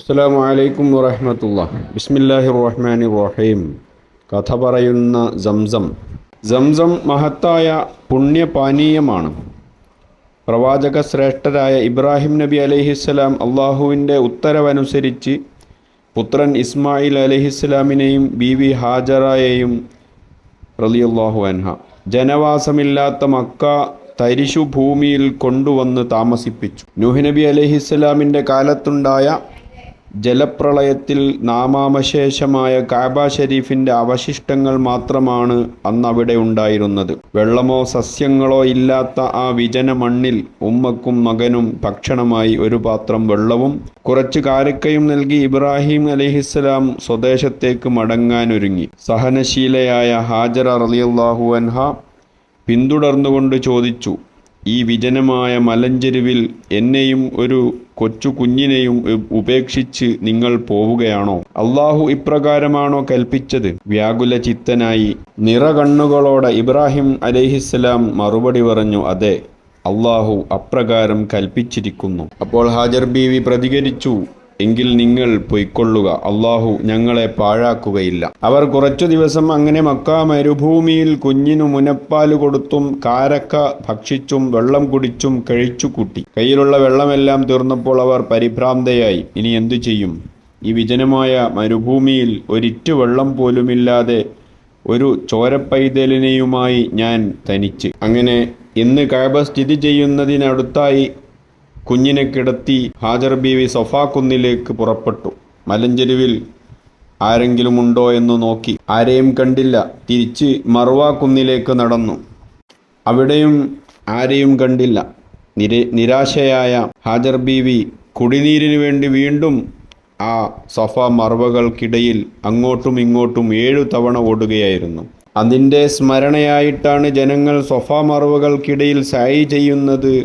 അസ്സലാമു അലൈക്കും വറഹ്മത്തുള്ളാഹി. ബിസ്മില്ലാഹിർ റഹ്മാനിർ റഹീം. കഥ പറയുന്ന സംസം. സംസം മഹത്തായ പുണ്യപാനീയമാണ്. പ്രവാചക ശ്രേഷ്ഠരായ ഇബ്രാഹിം നബി അലൈഹിസ്സലാം അള്ളാഹുവിൻ്റെ ഉത്തരവനുസരിച്ച് പുത്രൻ ഇസ്മായിൽ അലൈഹിസ്സലാമിനെയും ബീവി ഹാജറയെയും റളിയല്ലാഹു അൻഹ ജനവാസമില്ലാത്ത മക്ക തരിശു ഭൂമിയിൽ കൊണ്ടുവന്ന് താമസിപ്പിച്ചു. നൂഹ് നബി അലൈഹിസ്സലാമിൻ്റെ കാലത്തുണ്ടായ ജലപ്രളയത്തിൽ നാമാവശേഷമായ കഅബ ഷരീഫിൻ്റെ അവശിഷ്ടങ്ങൾ മാത്രമാണ് അന്നവിടെ ഉണ്ടായിരുന്നത്. വെള്ളമോ സസ്യങ്ങളോ ഇല്ലാത്ത ആ വിജന മണ്ണിൽ ഉമ്മക്കും മകനും ഭക്ഷണമായി ഒരു പാത്രം വെള്ളവും കുറച്ച് കാരക്കയും നൽകി ഇബ്രാഹിം അലൈഹിസ്സലാം സ്വദേശത്തേക്ക് മടങ്ങാനൊരുങ്ങി. സഹനശീലയായ ഹാജറ റളിയല്ലാഹു അൻഹ പിന്തുടർന്നുകൊണ്ട് ചോദിച്ചു, ഈ വിജനമായ മലഞ്ചെരുവിൽ എന്നെയും ഒരു കൊച്ചു കുഞ്ഞിനെയും ഉപേക്ഷിച്ച് നിങ്ങൾ പോവുകയാണോ? അള്ളാഹു ഇപ്രകാരമാണോ കൽപ്പിച്ചത്? വ്യാകുല ചിത്തനായി നിറകണ്ണുകളോടെ ഇബ്രാഹിം അലൈഹിസ്സലാം മറുപടി പറഞ്ഞു, അതെ, അള്ളാഹു അപ്രകാരം കൽപ്പിച്ചിരിക്കുന്നു. അപ്പോൾ ഹാജർ ബീവി പ്രതികരിച്ചു, എങ്കിൽ നിങ്ങൾ പൊയ്ക്കൊള്ളുക, അള്ളാഹു ഞങ്ങളെ പാഴാക്കുകയില്ല. അവർ കുറച്ചു ദിവസം അങ്ങനെ മക്ക മരുഭൂമിയിൽ കുഞ്ഞിനു മുനപ്പാല് കൊടുത്തും കാരക്ക ഭക്ഷിച്ചും വെള്ളം കുടിച്ചും കഴിച്ചു കൂട്ടി. കയ്യിലുള്ള വെള്ളമെല്ലാം തീർന്നപ്പോൾ അവർ പരിഭ്രാന്തയായി. ഇനി എന്തു ചെയ്യും? ഈ വിജനമായ മരുഭൂമിയിൽ ഒരിറ്റു വെള്ളം പോലുമില്ലാതെ ഒരു ചോരപ്പൈതലിനെയുമായി ഞാൻ തനിച്ച്. അങ്ങനെ ഇന്ന് കഅബ സ്ഥിതി ചെയ്യുന്നതിനടുത്തായി കുഞ്ഞിനെ കിടത്തി ഹാജർ ബീവി സഫാ കുന്നിലേക്ക് പുറപ്പെട്ടു. മലഞ്ചെരുവിൽ ആരെങ്കിലും ഉണ്ടോ എന്ന് നോക്കി. ആരെയും കണ്ടില്ല. തിരിച്ച് മർവാ കുന്നിലേക്ക് നടന്നു. അവിടെയും ആരെയും കണ്ടില്ല. നിരാശയായ ഹാജർ ബീവി കുടിനീരിനു വേണ്ടി വീണ്ടും ആ സഫ മർവകൾക്കിടയിൽ അങ്ങോട്ടും ഇങ്ങോട്ടും 7 തവണ ഓടുകയായിരുന്നു. അതിൻ്റെ സ്മരണയായിട്ടാണ് ജനങ്ങൾ സഫ മർവകൾക്കിടയിൽ സഅയ് ചെയ്യുന്നത്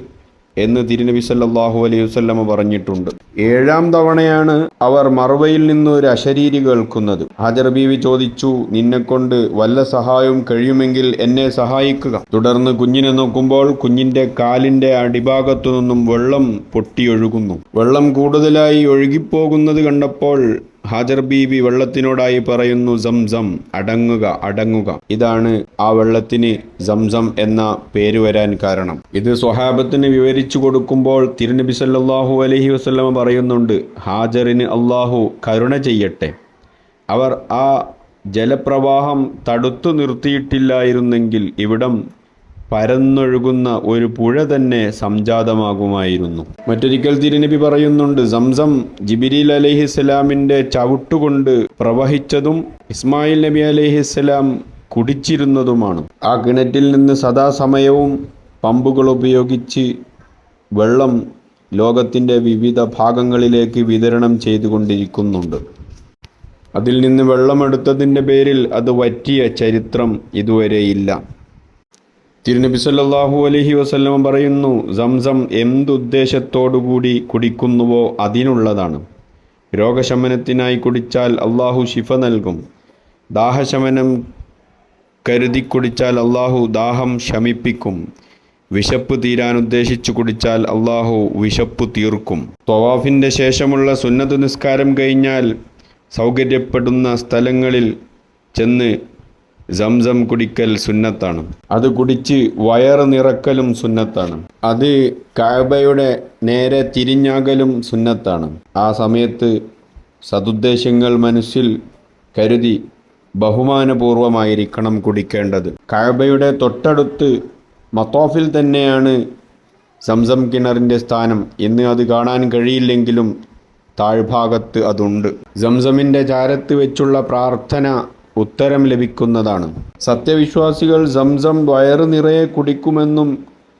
എന്ന് തിരുനബി സല്ലല്ലാഹു അലൈഹി വസല്ലമ പറഞ്ഞിട്ടുണ്ട്. 7ാം തവണയാണ് അവർ മർവയിൽ നിന്ന് ഒരു അശരീരി കേൾക്കുന്നത്. ഹാജർ ബീവി ചോദിച്ചു, നിന്നെക്കൊണ്ട് വല്ല സഹായവും കഴിയുമെങ്കിൽ എന്നെ സഹായിക്കുക. തുടർന്ന് കുഞ്ഞിനെ നോക്കുമ്പോൾ കുഞ്ഞിൻ്റെ കാലിൻ്റെ അടിഭാഗത്തു നിന്നും വെള്ളം പൊട്ടിയൊഴുകുന്നു. വെള്ളം കൂടുതലായി ഒഴുകിപ്പോകുന്നത് കണ്ടപ്പോൾ ഹാജർ ബീവി വെള്ളത്തിനോടായി പറയുന്നു, സംസം, അടങ്ങുക, അടങ്ങുക. ഇതാണ് ആ വെള്ളത്തിന് സംസം എന്ന പേര് വരാൻ കാരണം. ഇത് സ്വഹാബത്തിന് വിവരിച്ചു കൊടുക്കുമ്പോൾ തിരുനബി സല്ലല്ലാഹു അലൈഹി വസല്ലമ പറയുന്നുണ്ട്, ഹാജറിന് അള്ളാഹു കരുണ ചെയ്യട്ടെ, അവർ ആ ജലപ്രവാഹം തടുത്തു നിർത്തിയിട്ടില്ലായിരുന്നെങ്കിൽ ഇവിടം പരന്നൊഴുകുന്ന ഒരു പുഴ തന്നെ സംജാതമാകുമായിരുന്നു. മറ്റൊരിക്കൽ തിരുനബി പറയുന്നുണ്ട്, സംസം ജിബ്രീൽ അലൈഹിസ്സലാമിൻ്റെ ചവിട്ടുകൊണ്ട് പ്രവഹിച്ചതും ഇസ്മായിൽ നബി അലൈഹിസ്സലാം കുടിച്ചിരുന്നതുമാണ്. ആ കിണറ്റിൽ നിന്ന് സദാസമയവും പമ്പുകൾ ഉപയോഗിച്ച് വെള്ളം ലോകത്തിൻ്റെ വിവിധ ഭാഗങ്ങളിലേക്ക് വിതരണം ചെയ്തുകൊണ്ടിരിക്കുന്നുണ്ട്. അതിൽ നിന്ന് വെള്ളമെടുത്തതിൻ്റെ പേരിൽ അത് വറ്റിയ ചരിത്രം ഇതുവരെയില്ല. തിരുനബി സല്ലല്ലാഹു അലൈഹി വസല്ലമ പറയുന്നു, സംസം എന്തുദ്ദേശത്തോടുകൂടി കുടിക്കുന്നുവോ അതിനുള്ളതാണ്. രോഗശമനത്തിനായി കുടിച്ചാൽ അള്ളാഹു ശിഫ നൽകും. ദാഹശമനം കരുതി കുടിച്ചാൽ അള്ളാഹു ദാഹം ശമിപ്പിക്കും. വിശപ്പ് തീരാൻ ഉദ്ദേശിച്ചു കുടിച്ചാൽ അള്ളാഹു വിശപ്പ് തീർക്കും. ത്വവാഫിൻ്റെ ശേഷമുള്ള സുന്നത്ത് നിസ്കാരം കഴിഞ്ഞാൽ സൗകര്യപ്പെടുന്ന സ്ഥലങ്ങളിൽ ചെന്ന് സംസം കുടിക്കൽ സുന്നത്താണ്. അത് കുടിച്ച് വയറ് നിറക്കലും സുന്നത്താണ്. അത് കഅബയുടെ നേരെ തിരിഞ്ഞാകലും സുന്നത്താണ്. ആ സമയത്ത് സതുദ്ദേശങ്ങൾ മനസ്സിൽ കരുതി ബഹുമാനപൂർവമായിരിക്കണം കുടിക്കേണ്ടത്. കഅബയുടെ തൊട്ടടുത്ത് മത്തോഫിൽ തന്നെയാണ് സംസം കിണറിൻ്റെ സ്ഥാനം. ഇന്ന് അത് കാണാൻ കഴിയില്ലെങ്കിലും താഴ്ഭാഗത്ത് അതുണ്ട്. സംസമിൻ്റെ ചാരത്ത് വെച്ചുള്ള പ്രാർത്ഥന ഉത്തരം ലഭിക്കുന്നതാണ്. സത്യവിശ്വാസികൾ സംസം വയറ് നിറയെ കുടിക്കുമെന്നും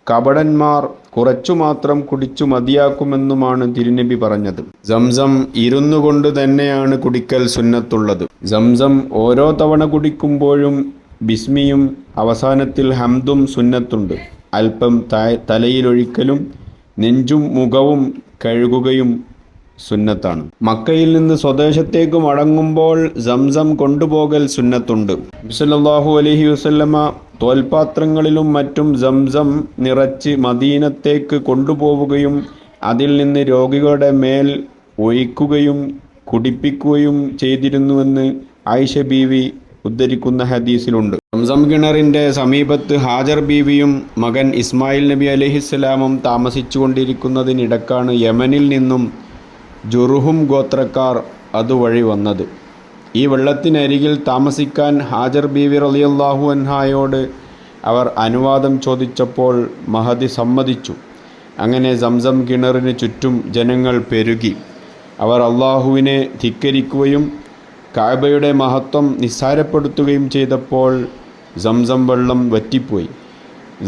കപടന്മാർ കുറച്ചു മാത്രം കുടിച്ചു മതിയാക്കുമെന്നുമാണ് തിരുനബി പറഞ്ഞത്. സംസം ഇരുന്നു കൊണ്ട് തന്നെയാണ് കുടിക്കൽ സുന്നത്തുള്ളത്. സംസം ഓരോ തവണ കുടിക്കുമ്പോഴും ബിസ്മിയും അവസാനത്തിൽ ഹംദും സുന്നത്തുണ്ട്. അല്പം തലയിലൊഴിക്കലും നെഞ്ചും മുഖവും കഴുകുകയും സുന്നത്താണ്. മക്കയിൽ നിന്ന് സ്വദേശത്തേക്ക് മടങ്ങുമ്പോൾ സംസം കൊണ്ടുപോകൽ സുന്നത്തുണ്ട്. സല്ലല്ലാഹു അലൈഹി വസല്ലമ തോൽപാത്രങ്ങളിലും മറ്റും സംസം നിറച്ച് മദീനത്തേക്ക് കൊണ്ടുപോവുകയും അതിൽ നിന്ന് രോഗികളുടെ മേൽ ഒഴിക്കുകയും കുടിപ്പിക്കുകയും ചെയ്തിരുന്നുവെന്ന് ആയിഷ ബീവി ഉദ്ധരിക്കുന്ന ഹദീസിലുണ്ട്. സംസം കിണറിൻ്റെ സമീപത്ത് ഹാജർ ബീവിയും മകൻ ഇസ്മായിൽ നബി അലൈഹിസ്സലാമും താമസിച്ചുകൊണ്ടിരിക്കുന്നതിനിടക്കാണ് യമനിൽ നിന്നും ജുർഹും ഗോത്രക്കാർ അതുവഴി വന്നത്. ഈ വെള്ളത്തിനരികിൽ താമസിക്കാൻ ഹാജർ ബീവി റളിയല്ലാഹു അൻഹായോട് അവർ അനുവാദം ചോദിച്ചപ്പോൾ മഹദി സമ്മതിച്ചു. അങ്ങനെ സംസം കിണറിന് ചുറ്റും ജനങ്ങൾ പെരുകി. അവർ അള്ളാഹുവിനെ ധിക്കരിക്കുകയും കഅബയുടെ മഹത്വം നിസ്സാരപ്പെടുത്തുകയും ചെയ്തപ്പോൾ സംസം വെള്ളം വറ്റിപ്പോയി.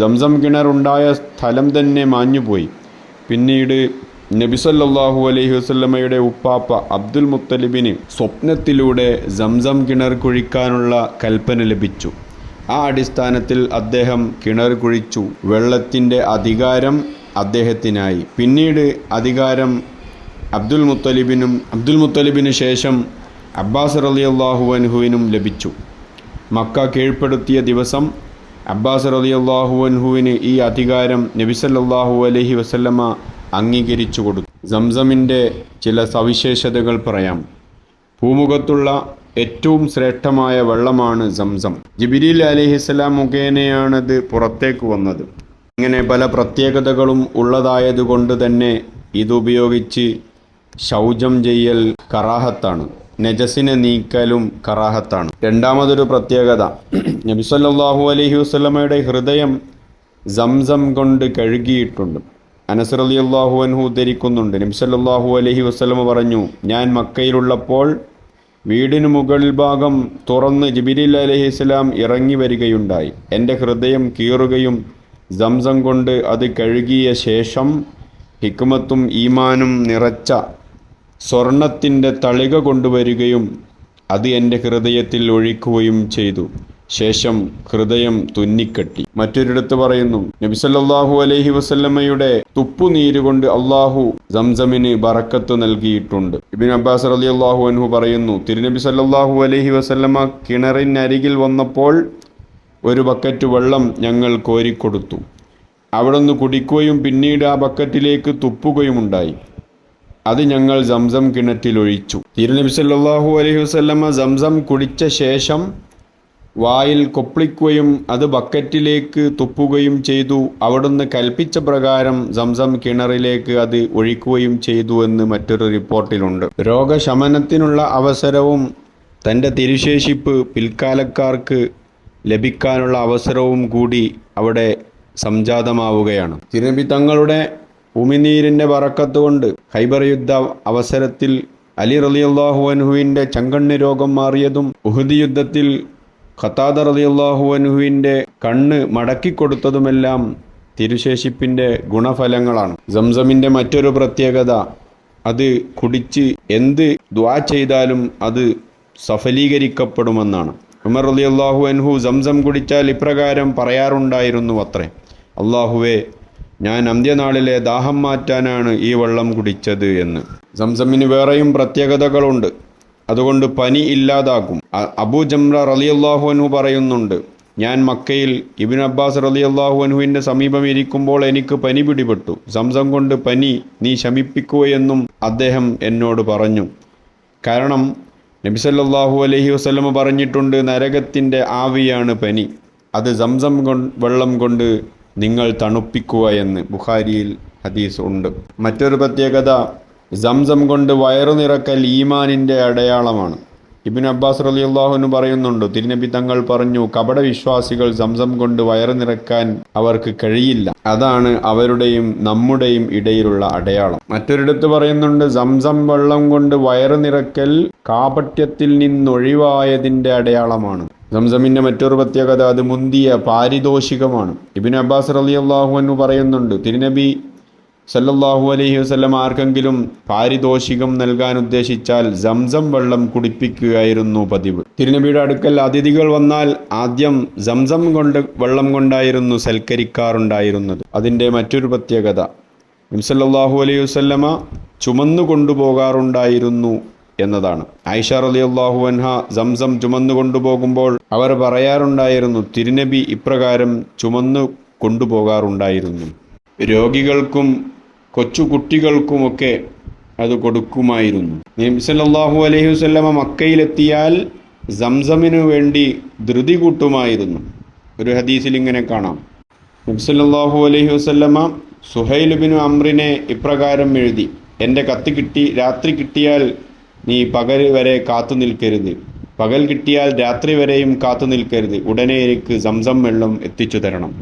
സംസം കിണറുണ്ടായ സ്ഥലം തന്നെ മാഞ്ഞുപോയി. പിന്നീട് നബി സല്ലല്ലാഹു അലൈഹി വസല്ലമയുടെ ഉപ്പാപ്പ അബ്ദുൽ മുത്തലിബിന് സ്വപ്നത്തിലൂടെ സംസം കിണർ കുഴിക്കാനുള്ള കൽപ്പന ലഭിച്ചു. ആ അടിസ്ഥാനത്തിൽ അദ്ദേഹം കിണർ കുഴിച്ചു. വെള്ളത്തിൻ്റെ അധികാരം അദ്ദേഹത്തിനായി. പിന്നീട് അധികാരം അബ്ദുൽ മുത്തലിബിന് ശേഷം അബ്ബാസ് റളിയല്ലാഹു അൻഹുവിനും ലഭിച്ചു. മക്ക കീഴ്പ്പെടുത്തിയ ദിവസം അബ്ബാസ് റളിയല്ലാഹു അൻഹുവിന് ഈ അധികാരം നബി സല്ലല്ലാഹു അലൈഹി വസല്ലമ അംഗീകരിച്ചു കൊടുത്തു. സംസമിൻ്റെ ചില സവിശേഷതകൾ പറയാം. ഭൂമുഖത്തുള്ള ഏറ്റവും ശ്രേഷ്ഠമായ വെള്ളമാണ് സംസം. ജിബ്രീൽ അലൈഹിസ്സലാം മുഖേനയാണത് പുറത്തേക്ക് വന്നത്. ഇങ്ങനെ പല പ്രത്യേകതകളും ഉള്ളതായതുകൊണ്ട് തന്നെ ഇതുപയോഗിച്ച് ശൗചം ചെയ്യൽ കറാഹത്താണ്. നജസിനെ നീക്കലും കറാഹത്താണ്. രണ്ടാമതൊരു പ്രത്യേകത, നബി സല്ലല്ലാഹു അലൈഹി വസല്ലമയുടെ ഹൃദയം സംസം കൊണ്ട് കഴുകിയിട്ടുണ്ട്. അനസ് റളിയല്ലാഹു അൻഹു ഉദ്ധരിക്കുന്നുണ്ട്, നബി സല്ലല്ലാഹു അലൈഹി വസല്ലമ പറഞ്ഞു, ഞാൻ മക്കയിലുള്ളപ്പോൾ വീടിന് മുകൾ ഭാഗം തുറന്ന് ജിബ്രീൽ അലൈഹിസ്സലാം ഇറങ്ങി വരികയുണ്ടായി. എൻ്റെ ഹൃദയം കീറുകയും സംസം കൊണ്ട് അത് കഴുകിയ ശേഷം ഹിക്മത്തും ഈമാനും നിറച്ച സ്വർണത്തിൻ്റെ തളിക കൊണ്ടുവരികയും അത് എൻ്റെ ഹൃദയത്തിൽ ഒഴിക്കുകയും ചെയ്തു. ശേഷം ഹൃദയം തുന്നിക്കെട്ടി. മറ്റൊരിടത്ത് പറയുന്നു, നബി സല്ലല്ലാഹു അലൈഹി വസല്ലമയുടെ തുപ്പുനീരുകൊണ്ട് അള്ളാഹു സംസമിന് ബറക്കത്ത് നൽകിയിട്ടുണ്ട്. ഇബ്നു അബ്ബാസ് റളിയല്ലാഹു അൻഹു പറയുന്നു, തിരുനബി സല്ലല്ലാഹു അലൈഹി വസല്ലമ കിണറിനരികിൽ വന്നപ്പോൾ ഒരു ബക്കറ്റ് വെള്ളം ഞങ്ങൾ കോരിക്കൊടുത്തു. അവിടുന്ന് കുടിക്കുകയും പിന്നീട് ആ ബക്കറ്റിലേക്ക് തുപ്പുകയുമുണ്ടായി. അത് ഞങ്ങൾ സംസം കിണറ്റിലൊഴിച്ചു. തിരുനബി സല്ലല്ലാഹു അലൈഹി വസല്ലമ സംസം കുടിച്ച ശേഷം വായിൽ കൊപ്പിളിക്കുകയും അത് ബക്കറ്റിലേക്ക് തുപ്പുകയും ചെയ്തു. അവിടുന്ന് കൽപ്പിച്ച പ്രകാരം സംസം കിണറിലേക്ക് അത് ഒഴിക്കുകയും ചെയ്തു എന്ന് മറ്റൊരു റിപ്പോർട്ടിലുണ്ട്. രോഗശമനത്തിനുള്ള അവസരവും തൻ്റെ തിരുശേഷിപ്പ് പിൽക്കാലക്കാർക്ക് ലഭിക്കാനുള്ള അവസരവും കൂടി അവിടെ സംജാതമാവുകയാണ്. തിരുനബി തങ്ങളുടെ ഉമിനീരിൻ്റെ ബറക്കത്ത് കൊണ്ട് ഖൈബർ യുദ്ധ അവസരത്തിൽ അലി റളിയല്ലാഹു അൻഹുവിൻ്റെ ചങ്കണ്ണി രോഗം മാറിയതും ഉഹദ് യുദ്ധത്തിൽ ഖതാദ റളിയല്ലാഹു അൻഹുവിൻ്റെ കണ്ണ് മടക്കിക്കൊടുത്തതുമെല്ലാം തിരുശേഷിപ്പിൻ്റെ ഗുണഫലങ്ങളാണ്. സംസമിൻ്റെ മറ്റൊരു പ്രത്യേകത, അത് കുടിച്ച് എന്ത് ദുആ ചെയ്താലും അത് സഫലീകരിക്കപ്പെടുമെന്നാണ്. ഉമർ റളിയല്ലാഹു അൻഹു സംസം കുടിച്ചാൽ ഇപ്രകാരം പറയാറുണ്ടായിരുന്നു അത്രേ, അല്ലാഹുവേ, ഞാൻ അന്ത്യനാളിലെ ദാഹം മാറ്റാനാണ് ഈ വെള്ളം കുടിച്ചത് എന്ന്. സംസമിന് വേറെയും പ്രത്യേകതകളുണ്ട്. അതുകൊണ്ട് പനി ഇല്ലാതാക്കും. അബൂ ജംറ റളിയല്ലാഹു അൻഹു പറയുന്നുണ്ട്, ഞാൻ മക്കയിൽ ഇബ്നു അബ്ബാസ് റളിയല്ലാഹു അൻഹുവിൻ്റെ സമീപം ഇരിക്കുമ്പോൾ എനിക്ക് പനി പിടിപെട്ടു. സംസം കൊണ്ട് പനി നീ ശമിപ്പിക്കുകയെന്നും അദ്ദേഹം എന്നോട് പറഞ്ഞു. കാരണം നബി സല്ലല്ലാഹു അലൈഹി വസല്ലമ പറഞ്ഞിട്ടുണ്ട്, നരകത്തിൻ്റെ ആവിയാണ് പനി, അത് സംസം വെള്ളം കൊണ്ട് നിങ്ങൾ തണുപ്പിക്കുക എന്ന് ബുഖാരിയിൽ ഹദീസ് ഉണ്ട്. മറ്റൊരു പ്രത്യേകത, സംസം കൊണ്ട് വയറു നിറക്കൽ ഈമാനിൻ്റെ അടയാളമാണ്. ഇബ്നു അബ്ബാസ് റളിയല്ലാഹു അൻഹു പറയുന്നുണ്ട്, തിരുനബി തങ്ങൾ പറഞ്ഞു, കപടവിശ്വാസികൾ സംസം കൊണ്ട് വയറു നിറക്കാൻ അവർക്ക് കഴിയില്ല, അതാണ് അവരുടെയും നമ്മുടെയും ഇടയിലുള്ള അടയാളം. മറ്റൊരിടത്ത് പറയുന്നുണ്ട്, സംസം വെള്ളം കൊണ്ട് വയറു നിറക്കൽ കാപട്യത്തിൽ നിന്നൊഴിവായതിൻ്റെ അടയാളമാണ്. സംസമിൻ്റെ മറ്റൊരു പ്രത്യേകത, അത് മുന്തിയ പാരിതോഷികമാണ്. ഇബ്നു അബ്ബാസ് റളിയല്ലാഹു അൻഹു പറയുന്നുണ്ട്, തിരുനബി സല്ലല്ലാഹു അലൈഹി വസല്ലം ആർക്കെങ്കിലും പാരിതോഷികം നൽകാൻ ഉദ്ദേശിച്ചാൽ സംസം വെള്ളം കുടിപ്പിക്കുകയായിരുന്നു പതിവ്. തിരുനബിയുടെ അടുക്കൽ അതിഥികൾ വന്നാൽ ആദ്യം സംസം വെള്ളം കൊണ്ടായിരുന്നു സൽക്കരിക്കാറുണ്ടായിരുന്നത്. അതിൻ്റെ മറ്റൊരു പ്രത്യേകത, നബി സല്ലല്ലാഹു അലൈഹി വസല്ലമ ചുമന്നു കൊണ്ടുപോകാറുണ്ടായിരുന്നു എന്നതാണ്. ആയിഷ റളിയല്ലാഹു അൻഹ സംസം ചുമന്നു കൊണ്ടുപോകുമ്പോൾ അവർ പറയാറുണ്ടായിരുന്നു, തിരുനബി ഇപ്രകാരം ചുമന്നു കൊണ്ടുപോകാറുണ്ടായിരുന്നു. രോഗികൾക്കും കൊച്ചുകുട്ടികൾക്കുമൊക്കെ അത് കൊടുക്കുമായിരുന്നു. നബി സല്ലല്ലാഹു അലൈഹി വസല്ലമ മക്കയിലെത്തിയാൽ സംസമിനു വേണ്ടി ധൃതി കൂട്ടുമായിരുന്നു. ഒരു ഹദീസിൽ ഇങ്ങനെ കാണാം, നബി സല്ലല്ലാഹു അലൈഹി വസല്ലമ സുഹൈൽ ബിൻ അംറിനെ ഇപ്രകാരം എഴുതി: എൻ്റെ കത്ത് രാത്രി കിട്ടിയാൽ നീ പകൽ വരെ കാത്തു നിൽക്കരുത്, പകൽ കിട്ടിയാൽ രാത്രി വരെയും കാത്തു നിൽക്കരുത്, ഉടനെ എനിക്ക് സംസം വെള്ളം എത്തിച്ചു തരണം.